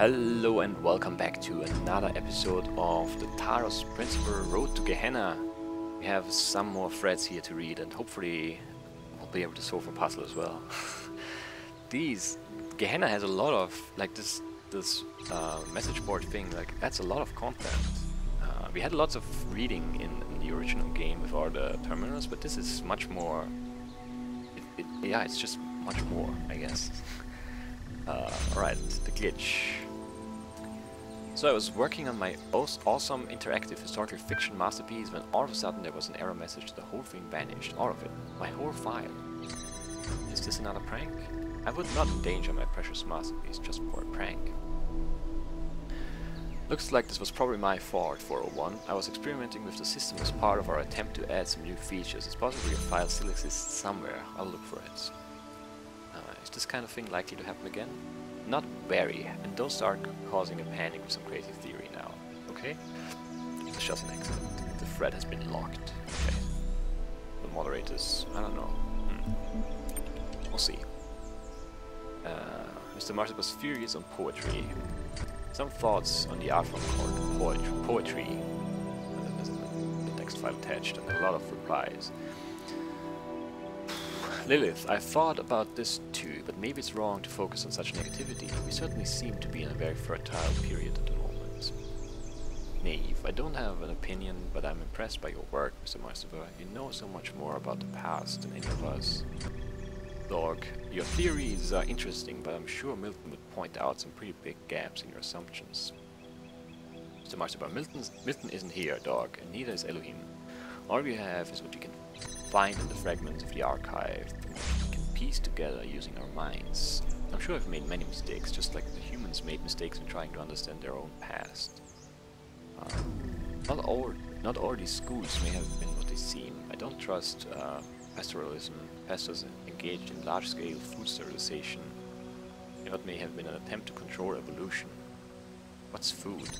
Hello and welcome back to another episode of the Talos Principle Road to Gehenna. We have some more threads here to read and hopefully we'll be able to solve a puzzle as well. Gehenna has a lot of, like this message board thing, like that's a lot of content. We had lots of reading in the original game with all the terminals, but this is much more, yeah, it's just much more, I guess. Alright, the glitch. So I was working on my awesome interactive historical fiction masterpiece when all of a sudden there was an error message. The whole thing vanished, all of it, my whole file. Is this another prank? I would not endanger my precious masterpiece just for a prank. Looks like this was probably my fault, 401. I was experimenting with the system as part of our attempt to add some new features. It's possible your file still exists somewhere. I'll look for it. Is this kind of thing likely to happen again? Not very, and don't start causing a panic with some crazy theory now, okay? It's just an accident. The thread has been locked. Okay. The moderators, I don't know. We'll see. Mr. Martin was furious on poetry. Some thoughts on the art form called poetry. There's the text file attached and a lot of replies. Lilith, I thought about this too, but maybe it's wrong to focus on such negativity. We certainly seem to be in a very fertile period at the moment. Naive, I don't have an opinion, but I'm impressed by your work, Mr. Marstova. You know so much more about the past than any of us. Dog, your theories are interesting, but I'm sure Milton would point out some pretty big gaps in your assumptions. Mr. Marstova, Milton isn't here, dog, and neither is Elohim. All we have is what you can find in the fragments of the archive we can piece together using our minds. I'm sure I've made many mistakes, just like the humans made mistakes in trying to understand their own past. Not all these schools may have been what they seem. I don't trust pastoralism, pastors engaged in large-scale food sterilization. What may have been an attempt to control evolution. What's food?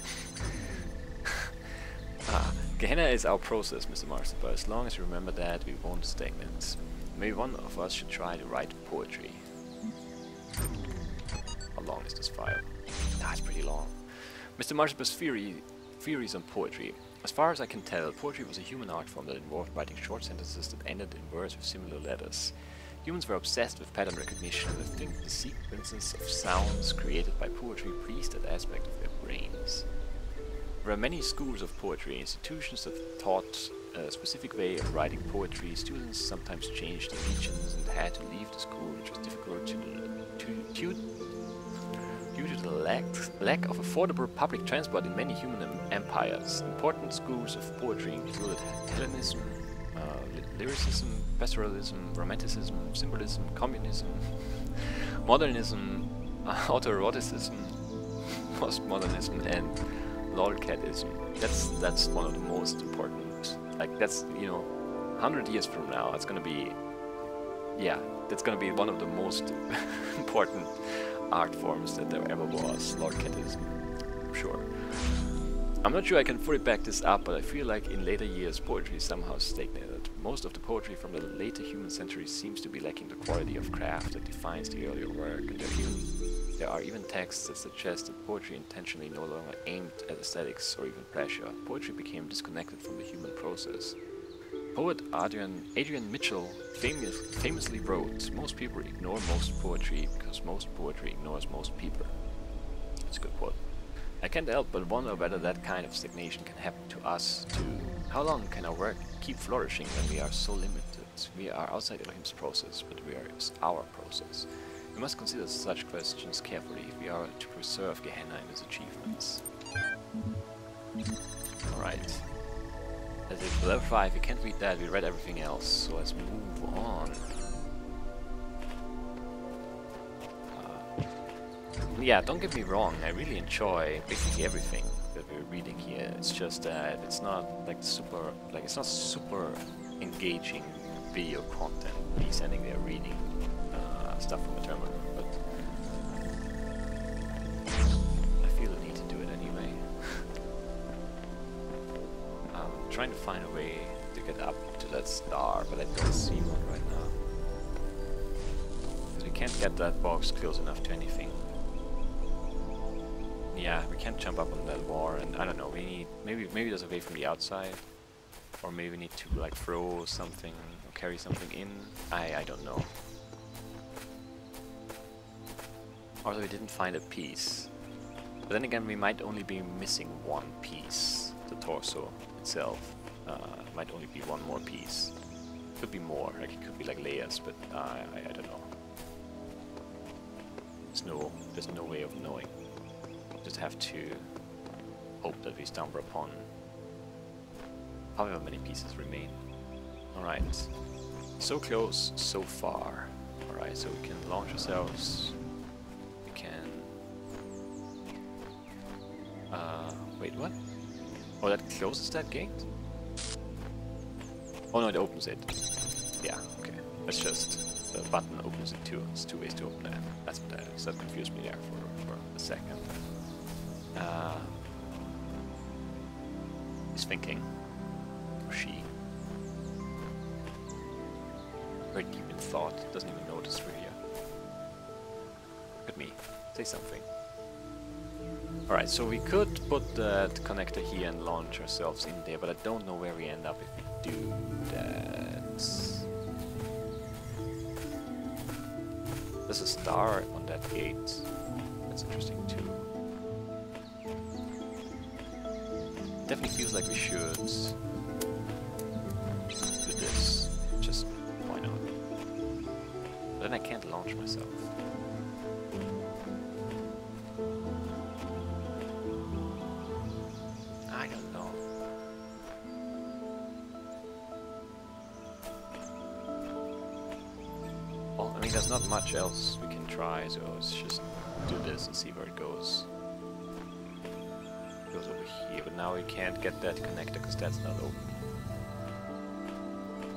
Gehenna is our process, Mr. Marston, but as long as you remember that, we won't stagnate. Maybe one of us should try to write poetry. How long is this file? It's pretty long. Mr. Marston's theories on poetry. As far as I can tell, poetry was a human art form that involved writing short sentences that ended in words with similar letters. Humans were obsessed with pattern recognition and think the sequences of sounds created by poetry pleased that aspect of their brains. There are many schools of poetry, institutions that taught a specific way of writing poetry. Students sometimes changed allegiance and had to leave the school, which was difficult due to the lack of affordable public transport in many human empires. Important schools of poetry included Hellenism, lyricism, pastoralism, romanticism, symbolism, communism, modernism, autoeroticism, postmodernism, and lolcatism. That's one of the most important. Like that's 100 years from now, it's gonna be, that's gonna be one of the most important art forms that there ever was. Lolcatism, I'm sure. I'm not sure I can fully back this up, but I feel like in later years poetry somehow stagnated. Most of the poetry from the later human centuries seems to be lacking the quality of craft that defines the earlier work, and there are even texts that suggest that poetry intentionally no longer aimed at aesthetics or even pleasure. Poetry became disconnected from the human process. Poet Adrian Mitchell famously wrote, "Most people ignore most poetry because most poetry ignores most people." That's a good quote. I can't help but wonder whether that kind of stagnation can happen to us too. How long can our work keep flourishing when we are so limited? We are outside Elohim's process, but we are our process. We must consider such questions carefully if we are to preserve Gehenna and its achievements. Alright. That's it. Level 5, we can't read that, we read everything else, so let's move on. Yeah, don't get me wrong, I really enjoy basically everything that we're reading here. It's just that it's not like it's not super engaging video content, me standing there reading stuff from a terminal, but I feel the need to do it anyway. I'm trying to find a way to get up to that star, but I don't see one right now. Because we can't get that box close enough to anything. Yeah, we can't jump up on that wall, and I don't know. We need maybe there's a way from the outside, or maybe we need to like throw something or carry something in. I don't know. Also, we didn't find a piece. But then again, we might only be missing one piece. The torso itself might only be one more piece. Could be more. Like it could be like layers, but I don't know. There's no way of knowing. Just have to hope that we stumble upon however many pieces remain. Alright, so close, so far. Alright, so we can launch ourselves. We can... wait, what? Oh, that closes that gate? Oh no, it opens it. Yeah, okay. That's just... the button opens it too. There's two ways to open that. That's what that is. That confused me there for a second. He's thinking. Or she. Very deep in thought. Doesn't even notice we're here. Look at me. Say something. Alright, so we could put that connector here and launch ourselves in there, but I don't know where we end up if we do that. There's a star on that gate. That's interesting too. Definitely feels like we should do this. Just why not? But then I can't launch myself. I don't know. Well, I mean, there's not much else we can try, so let's just do this and see where it goes. It goes over here, but now we can't get that connector because that's not open.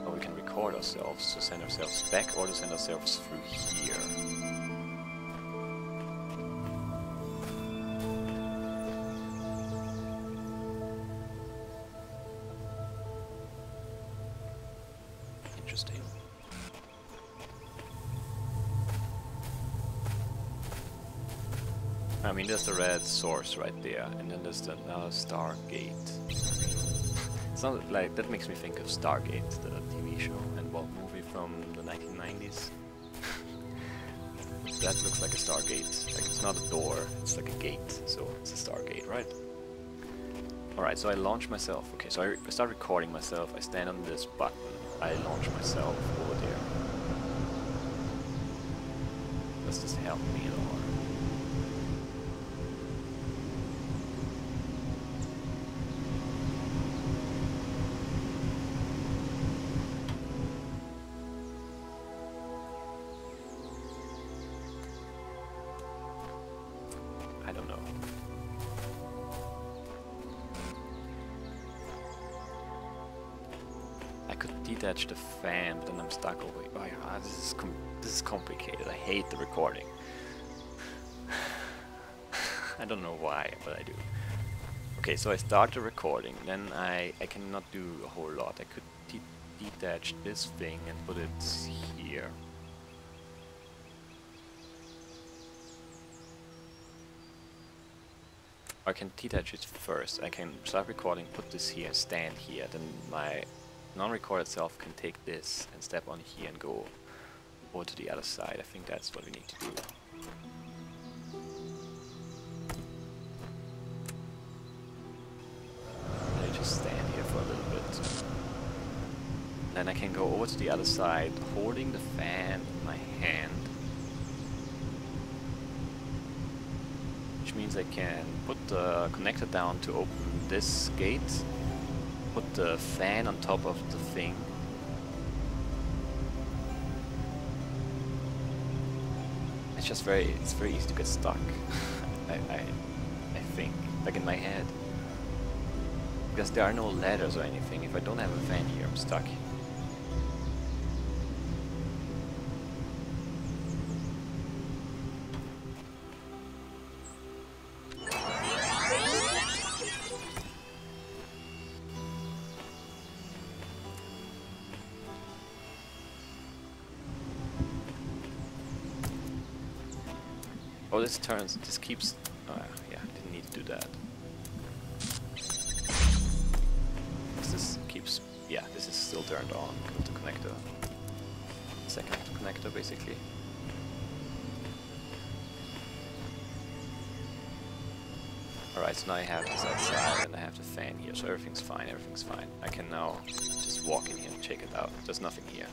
Or we can record ourselves to send ourselves back, or to send ourselves through here. Interesting. I mean, there's the red source right there, and then there's another Stargate. It's not like that makes me think of Stargate, the TV show and well, movie from the 1990s. That looks like a Stargate. Like it's not a door, it's like a gate, so it's a Stargate, right? Alright, so I launch myself. Okay, so I start recording myself. I stand on this button. I launch myself over there. Does this help me at all? I don't know. I could detach the fan, but then I'm stuck over here. Oh, this is complicated. I hate the recording. I don't know why, but I do. Okay, so I start the recording, then I cannot do a whole lot. I could detach this thing and put it here. I can detach it first. I can start recording, put this here, stand here, then my non-recorded self can take this and step on here and go over to the other side. I think that's what we need to do. I just stand here for a little bit. Then I can go over to the other side, holding the fan in my hand. Which means I can put the connector down to open this gate, put the fan on top of the thing. It's very easy to get stuck. I think, like in my head. Because there are no ladders or anything. If I don't have a fan here, I'm stuck. Oh, this keeps... yeah, didn't do that. This keeps, yeah, this is still turned on with the connector. Second connector, basically. Alright, so now I have this outside and I have the fan here, so everything's fine, everything's fine. I can now just walk in here and check it out. There's nothing here.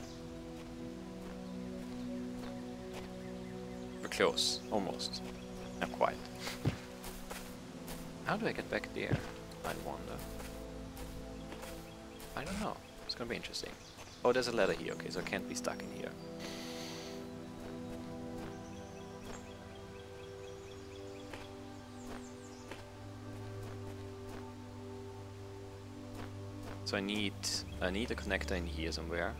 We're close, almost. Not quite. How do I get back there? I wonder. I don't know. It's gonna be interesting. Oh, there's a ladder here, okay, so I can't be stuck in here. So I need a connector in here somewhere.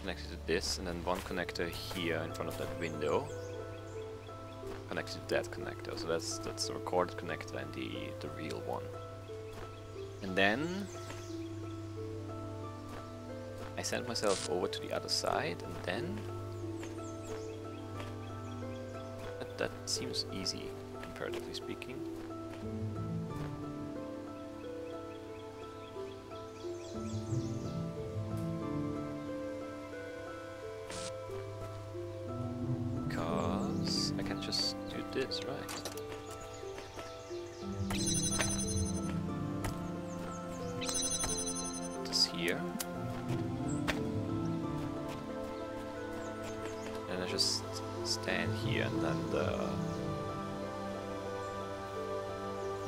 Connected to this, and then one connector here in front of that window. Connected to that connector. So that's the recorded connector and the real one. And then I send myself over to the other side, and then that seems easy, comparatively speaking. Because I can just do this, right? This here. And I just stand here and then the...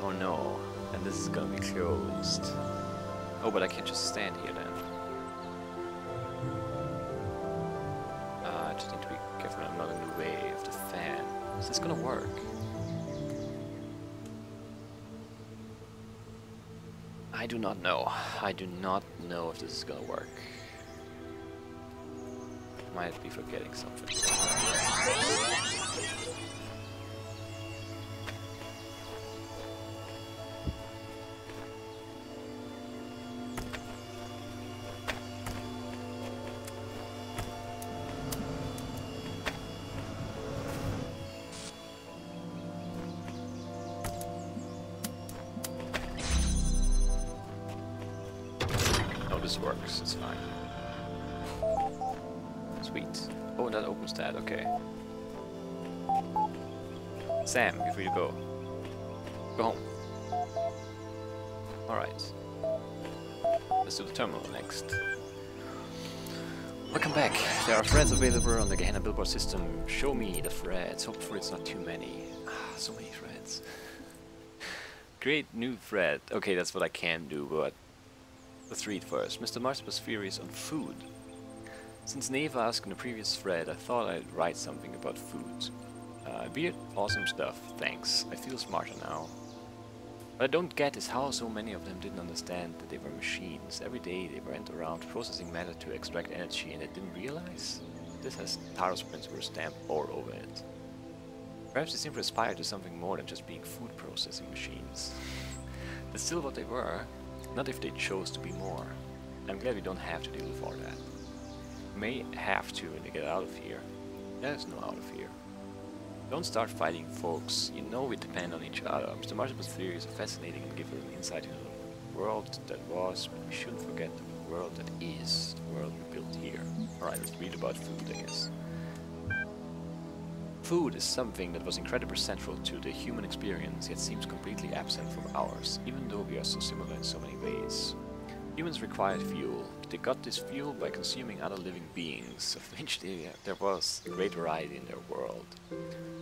Oh no, and this is gonna be closed. Oh, but I can just stand here then. I just need to be careful I'm not in the way of the fan. Is this gonna work? I do not know. I do not know if this is gonna work. Might be forgetting something. This works, it's fine. Sweet. Oh, that opens that, okay. Sam, you're free to go. Go home. Alright. Let's do the terminal next. Welcome back. There are threads available on the Gehenna billboard system. Show me the threads. Hopefully it's not too many. So many threads. Create new thread. Okay, that's what I can do, but let's read first. Mr. Marspus' theories on food. Since Nave asked in the previous thread, I thought I'd write something about food. Weird, awesome stuff, thanks. I feel smarter now. What I don't get is how so many of them didn't understand that they were machines. Every day they went around processing matter to extract energy and they didn't realize? This has Talos Principle stamped all over it. Perhaps they seem to aspire to something more than just being food processing machines. That's still what they were. Not if they chose to be more. I'm glad we don't have to deal with all that. We may have to when we get out of here. There's no out of here. Don't start fighting, folks. You know we depend on each other. Mr. Marshall's theories are fascinating and give us an insight into the world that was, but we shouldn't forget the world that is, the world we built here. Alright, let's read about food, I guess. Food is something that was incredibly central to the human experience, yet seems completely absent from ours, even though we are so similar in so many ways. Humans required fuel. They got this fuel by consuming other living beings, of which there was a great variety in their world.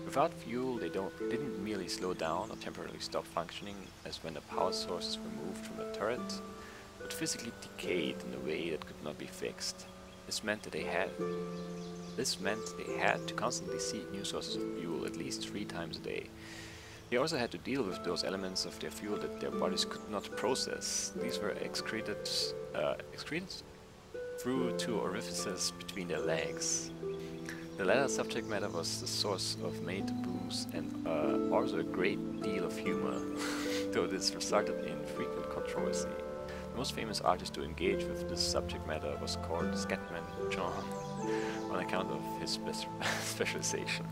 Without fuel, they didn't merely slow down or temporarily stop functioning, as when the power sources were moved from the turret, but physically decayed in a way that could not be fixed. This meant they had to constantly seek new sources of fuel at least 3 times a day. They also had to deal with those elements of their fuel that their bodies could not process. These were excreted through 2 orifices between their legs. The latter subject matter was the source of many taboos and also a great deal of humor, though this resulted in frequent controversy. The most famous artist to engage with this subject matter was called Scatman John, on account of his specialization.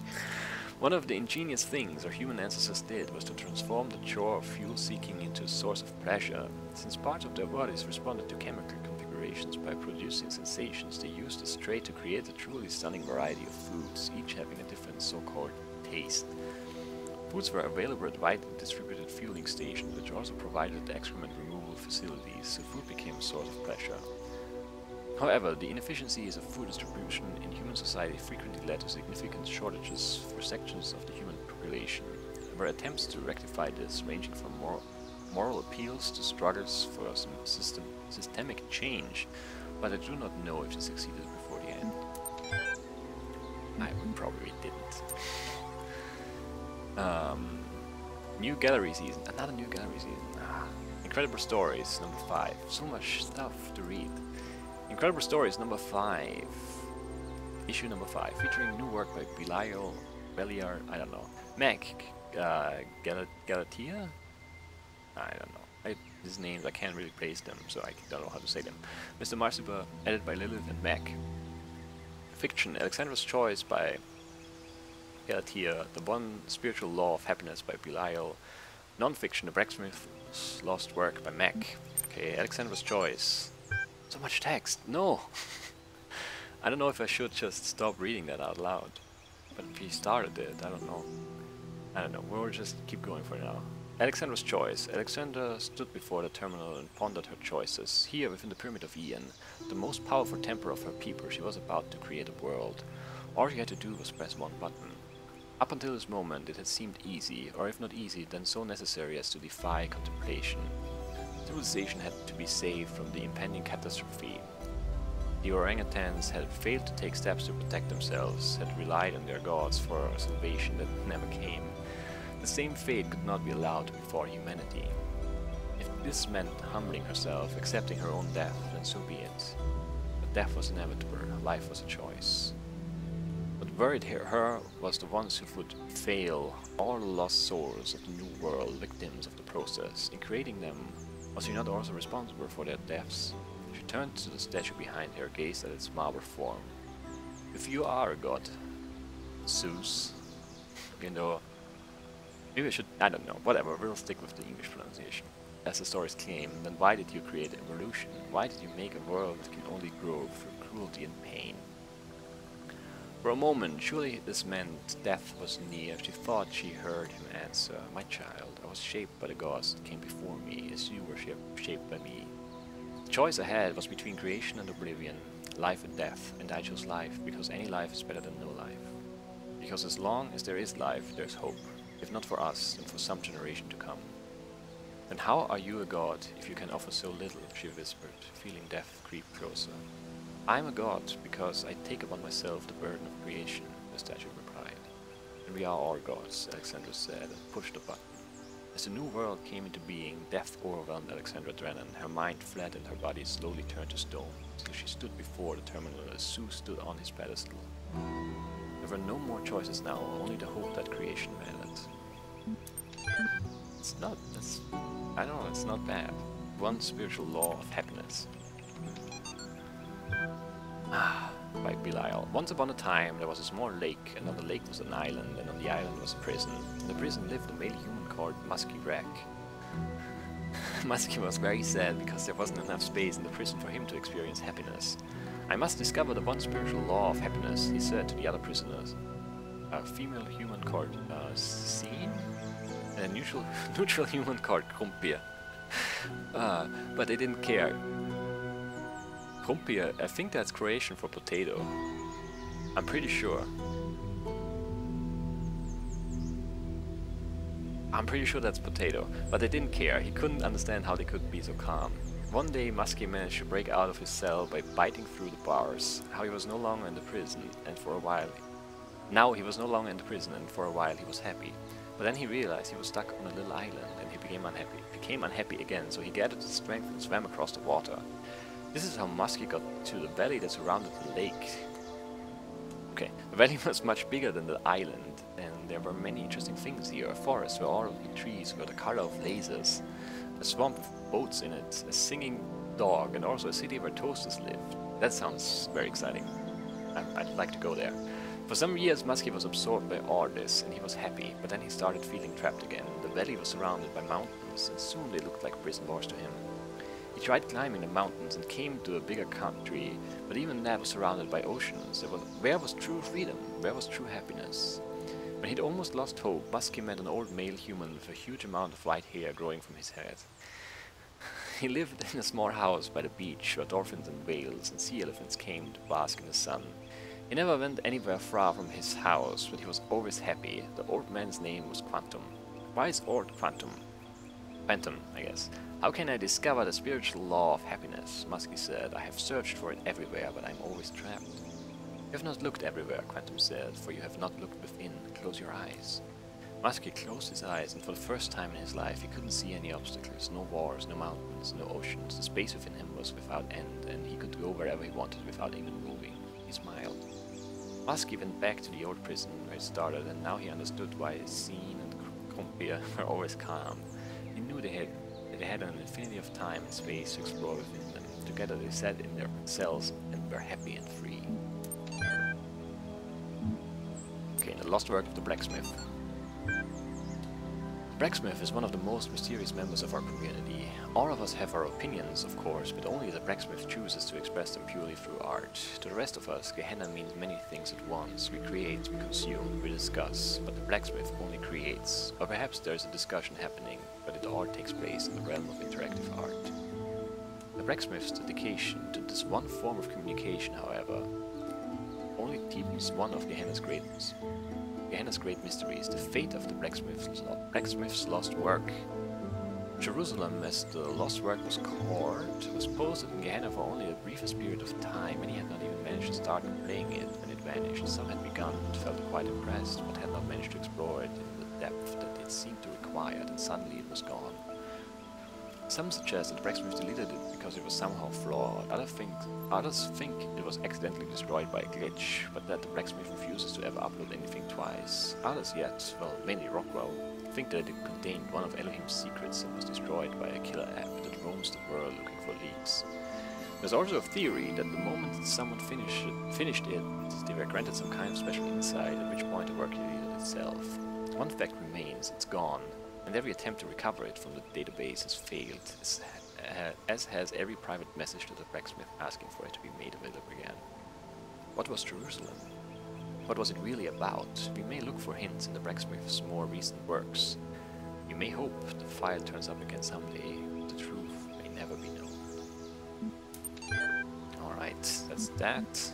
One of the ingenious things our human ancestors did was to transform the chore of fuel-seeking into a source of pleasure. Since parts of their bodies responded to chemical configurations by producing sensations, they used this trait to create a truly stunning variety of foods, each having a different so-called taste. Foods were available at widely distributed fueling stations, which also provided excrement removal facilities, so food became a source of pleasure. However, the inefficiencies of food distribution in human society frequently led to significant shortages for sections of the human population. There were attempts to rectify this, ranging from moral appeals to struggles for some systemic change, but I do not know if they succeeded before the end. I probably didn't. New gallery season, another new gallery season. Incredible Stories, number 5. So much stuff to read. Incredible Stories, number 5. Issue number 5, featuring new work by Beliar, I don't know. Meg, Galatea? I don't know. These names, I can't really place them, so I don't know how to say them. Mr. Marzipa, edited by Lilith and Meg. Fiction, Alexandra's Choice by Galatea, The One Spiritual Law of Happiness by Belial. Non-fiction, The Blacksmith's Lost Work by Meg. Okay, Alexandra's Choice. So much text, no! I don't know if I should just stop reading that out loud. But if he started it, I don't know. We'll just keep going for now. Alexandra's Choice. Alexandra stood before the terminal and pondered her choices. Here, within the Pyramid of Ian, the most powerful temple of her people, she was about to create a world. All she had to do was press one button. Up until this moment, it had seemed easy, or if not easy, then so necessary as to defy contemplation. Civilization had to be saved from the impending catastrophe. The orangutans had failed to take steps to protect themselves, had relied on their gods for salvation that never came. The same fate could not be allowed to befall humanity. If this meant humbling herself, accepting her own death, then so be it. But death was inevitable, life was a choice. What worried her was the ones who would fail, all the lost souls of the new world, victims of the process. In creating them, was she not also responsible for their deaths? She turned to the statue behind her, gazed at its marble form. If you are a god, Zeus, you know, maybe I should, I don't know, whatever, we'll stick with the English pronunciation. As the stories claim, then why did you create evolution? Why did you make a world that can only grow through cruelty and pain? For a moment, surely this meant death was near. She thought she heard him answer, "My child, I was shaped by the gods that came before me, as you were shaped by me." The choice ahead was between creation and oblivion, life and death, and I chose life, because any life is better than no life. Because as long as there is life, there is hope, if not for us, then for some generation to come. "And how are you a god, if you can offer so little?" she whispered, feeling death creep closer. "I am a god, because I take upon myself the burden of creation," the statue replied. "And we are all gods," Alexandra said, and pushed a button. As the new world came into being, death overwhelmed Alexandra Drennan. Her mind fled and her body slowly turned to stone, till she stood before the terminal as Zeus stood on his pedestal. There were no more choices now, only the hope that creation mattered. It's not bad. One spiritual law of happiness. By Belial. Once upon a time, there was a small lake, and on the lake was an island, and on the island was a prison. In the prison lived a male human called Musky Rack. Musky was very sad because there wasn't enough space in the prison for him to experience happiness. "I must discover the one spiritual law of happiness," he said to the other prisoners. A female human called Scene, and a neutral human called Krumpir. But they didn't care. Krumpir, I think that's Croatian for potato. I'm pretty sure. That's potato, but they didn't care. He couldn't understand how they could be so calm. One day, Musky managed to break out of his cell by biting through the bars. Now he was no longer in the prison, and for a while he was happy. But then he realized he was stuck on a little island, and he became unhappy again, so he gathered his strength and swam across the water. This is how Musky got to the valley that surrounded the lake. Okay, the valley was much bigger than the island, and there were many interesting things here. A forest where all of the trees were the color of lasers, a swamp with boats in it, a singing dog, and also a city where toasters lived. That sounds very exciting. I'd like to go there. For some years, Muskie was absorbed by all this, and he was happy, but then he started feeling trapped again. The valley was surrounded by mountains, and soon they looked like prison doors to him. He tried climbing the mountains and came to a bigger country, but even that was surrounded by oceans. Where was true freedom? Where was true happiness? When he'd almost lost hope, Muskie met an old male human with a huge amount of white hair growing from his head. He lived in a small house by the beach where dolphins and whales and sea elephants came to bask in the sun. He never went anywhere far from his house, but he was always happy. The old man's name was Quantum. Why is old Quantum? Quantum, I guess. How can I discover the spiritual law of happiness? Muskie said. I have searched for it everywhere, but I'm always trapped. You have not looked everywhere, Quantum said, for you have not looked within. Close your eyes. Muskie closed his eyes, and for the first time in his life he couldn't see any obstacles. No wars, no mountains, no oceans. The space within him was without end, and he could go wherever he wanted without even moving. He smiled. Muskie went back to the old prison where he started, and now he understood why Scene and Compia were always calm. He knew they had an infinity of time and space to explore within them. Together they sat in their cells and were happy and free. Okay, the lost work of the blacksmith. The blacksmith is one of the most mysterious members of our community. All of us have our opinions, of course, but only the blacksmith chooses to express them purely through art. To the rest of us, Gehenna means many things at once. We create, we consume, we discuss, but the blacksmith only creates. Or perhaps there's a discussion happening, but it all takes place in the realm of interactive art. The blacksmith's dedication to this one form of communication, however, only deepens one of Gehenna's great mysteries, the fate of the blacksmith's lost work. Jerusalem, as the lost work was called, was posted in Gehenna for only the briefest period of time, and he had not even managed to start playing it when it vanished. Some had begun and felt quite impressed, but had not managed to explore it in the depth that it seemed to require, and suddenly it was gone. Some suggest that the blacksmith deleted it because it was somehow flawed. Others think it was accidentally destroyed by a glitch, but that the blacksmith refuses to ever upload anything twice. Others yet, well, mainly Rockwell, think that it contained one of Elohim's secrets and was destroyed by a killer app that roams the world looking for leaks. There's also a theory that the moment that someone finished it, they were granted some kind of special insight, at which point the work deleted itself. One fact remains, it's gone, and every attempt to recover it from the database has failed, as has every private message to the blacksmith asking for it to be made available again. What was Jerusalem? What was it really about? We may look for hints in the blacksmith's more recent works. We may hope the file turns up again someday. The truth may never be known. Alright, that's that.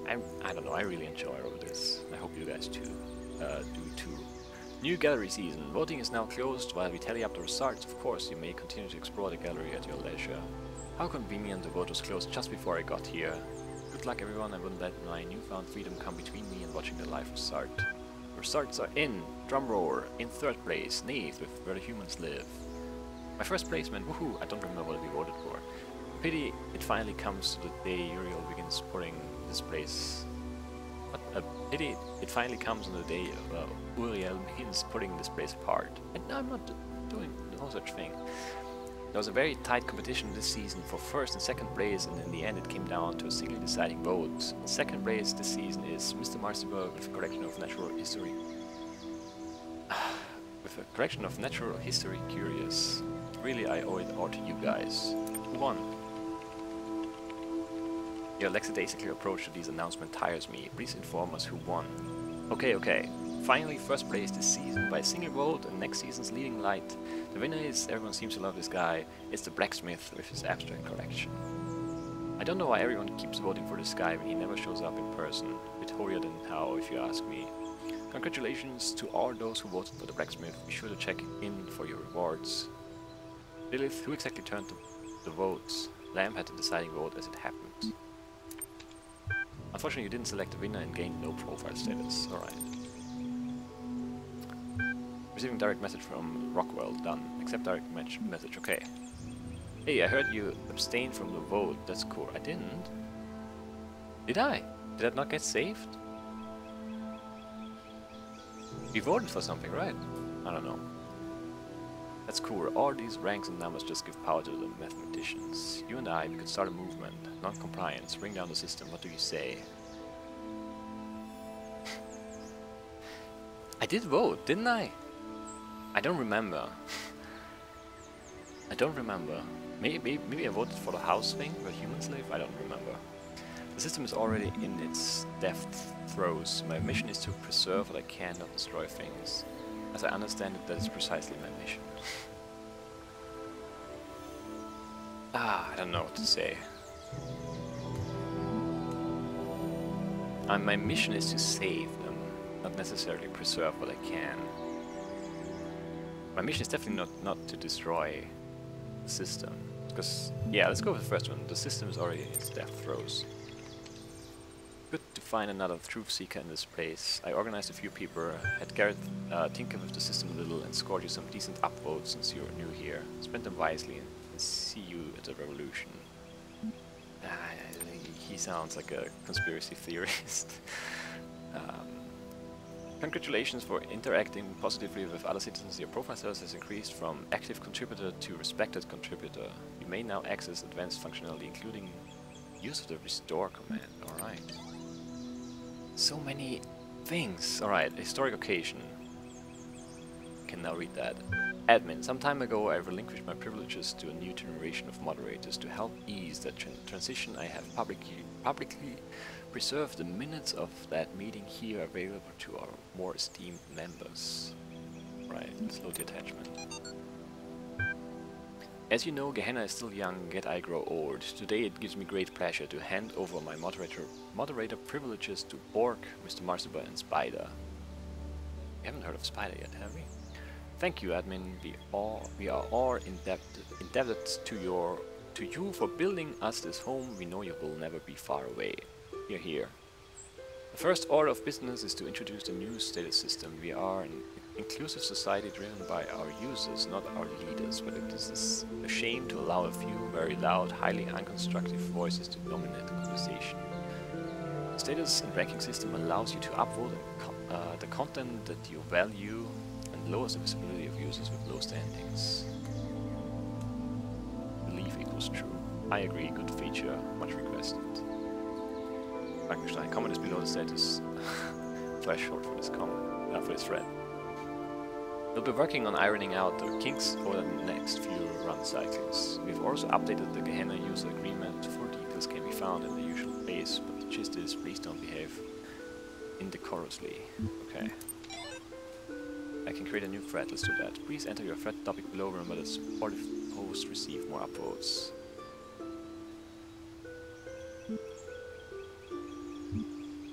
I don't know, I really enjoy all of this. I hope you guys do too. New gallery season. Voting is now closed while we tally up the results. Of course, you may continue to explore the gallery at your leisure. How convenient the vote was closed just before I got here. Good luck everyone, I wouldn't let my newfound freedom come between me and watching the life of Sart. The results are in, drumroll, in third place, Nath with Where the Humans Live. My first placement, woohoo, I don't remember what we voted for. Pity it finally comes to the day Uriel begins putting this place. But a pity it finally comes on the day Uriel begins putting this place apart. And I'm not doing no such thing. There was a very tight competition this season for first and second place, and in the end it came down to a single deciding vote. In second place this season is Mr. Marciberg with a collection of natural history. With a collection of natural history curious. Really, I owe it all to you guys. Who won? Your lackadaisical approach to these announcements tires me. Please inform us who won. Okay. Finally, first place this season by a single vote, and next season's leading light. The winner is, everyone seems to love this guy, it's the blacksmith with his abstract collection. I don't know why everyone keeps voting for this guy when he never shows up in person. A bit holier than how, if you ask me. Congratulations to all those who voted for the blacksmith. Be sure to check in for your rewards. Lilith, who exactly turned the votes? Lamb had the deciding vote as it happened. Unfortunately, you didn't select the winner and gained no profile status. Alright. Receiving direct message from Rockwell. Done. Accept direct message. Okay. Hey, I heard you abstained from the vote. That's cool. I didn't. Did I? Did that not get saved? We voted for something, right? I don't know. That's cool. All these ranks and numbers just give power to the mathematicians. You and I, we could start a movement. Non-compliance. Bring down the system. What do you say? I did vote, didn't I? I don't remember. I don't remember. Maybe I voted for the house thing, the human slave? I don't remember. The system is already in its death throes. My mission is to preserve what I can, not destroy things. As I understand it, that is precisely my mission. I don't know what to say. My mission is to save them, not necessarily preserve what I can. My mission is definitely not to destroy the system. Because, yeah, let's go with the first one. The system is already in its death throes. Good to find another truth seeker in this place. I organized a few people, had Garrett tinker with the system a little, and scored you some decent upvotes since you're new here. Spend them wisely and see you at the revolution. He sounds like a conspiracy theorist. Congratulations for interacting positively with other citizens. Your profile status has increased from active contributor to respected contributor. You may now access advanced functionality, including use of the restore command. Alright. So many things. Alright, historic occasion. Can now read that. Admin. Some time ago I relinquished my privileges to a new generation of moderators. To help ease that transition, I have publicly preserved the minutes of that meeting here available to our more esteemed members. Right, let's load the attachment. As you know, Gehenna is still young, yet I grow old. Today it gives me great pleasure to hand over my moderator privileges to Bork, Mr. Marzipan, and Spider. We haven't heard of Spider yet, have we? Thank you, admin. We are all indebted to you for building us this home. We know you will never be far away. You're here. The first order of business is to introduce the new status system. We are an inclusive society driven by our users, not our leaders, but it is a shame to allow a few very loud, highly unconstructive voices to dominate the conversation. The status and ranking system allows you to upvote the content that you value and lowers the visibility of users with low standings. Belief equals true. I agree, good feature, much requested. Frankenstein, comment is below the status threshold for this comment, for this thread. We'll be working on ironing out the kinks over the next few run cycles. We've also updated the Gehenna user agreement. Full details can be found in the usual place, but the gist is please don't behave indecorously. Okay. I can create a new thread, let's do that. Please enter your thread topic below, remember that supportive posts receive more upvotes.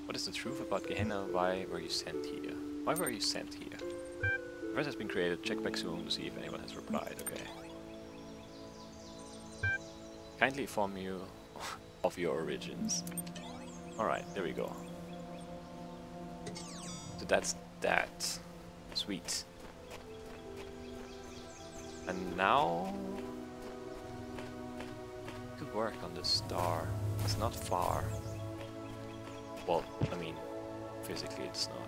What is the truth about Gehenna? Why were you sent here? Why were you sent here? The thread has been created, check back soon to see if anyone has replied, okay. Kindly inform you of your origins. Alright, there we go. So that's that. Sweet. And now we could work on the star. It's not far. Well, I mean, physically it's not.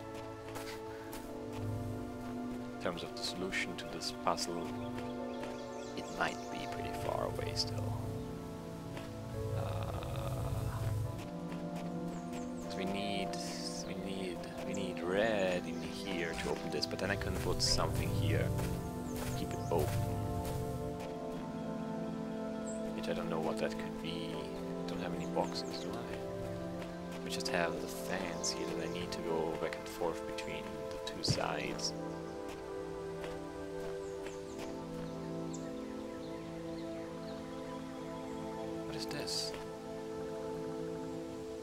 In terms of the solution to this puzzle, it might be pretty far away still. We need red in here to open this, but then I can put something here, keep it open. Which I don't know what that could be. Don't have any boxes, do I? We just have the fans here that I need to go back and forth between the two sides. What is this?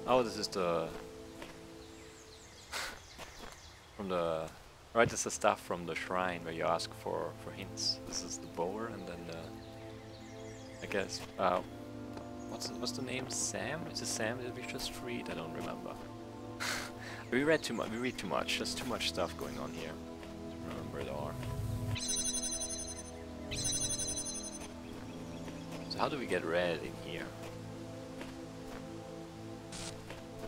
Oh, this is the... from the... Right, this is the stuff from the shrine where you ask for hints. This is the bower, and then I guess... what's the name? Sam? Is it Sam that we just freed? I don't remember. We read too much. We read too much. There's too much stuff going on here to remember it all. So how do we get red in here?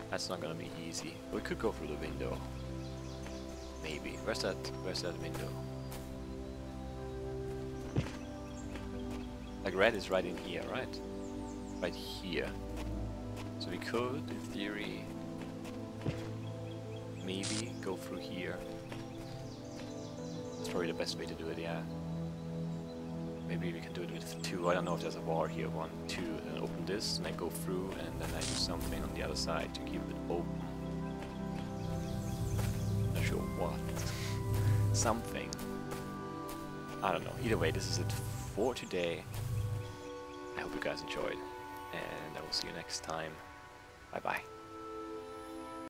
That's not gonna be easy. We could go through the window. Maybe. Where's that window? Like red is right in here, right? Right here. So we could, in theory, maybe go through here. That's probably the best way to do it, yeah. Maybe we can do it with 2. I don't know if there's a bar here. 1, 2, and open this, and I go through, and then I do something on the other side to keep it open. Not sure what. Something. I don't know. Either way, this is it for today. I hope you guys enjoyed, and I will see you next time. Bye bye.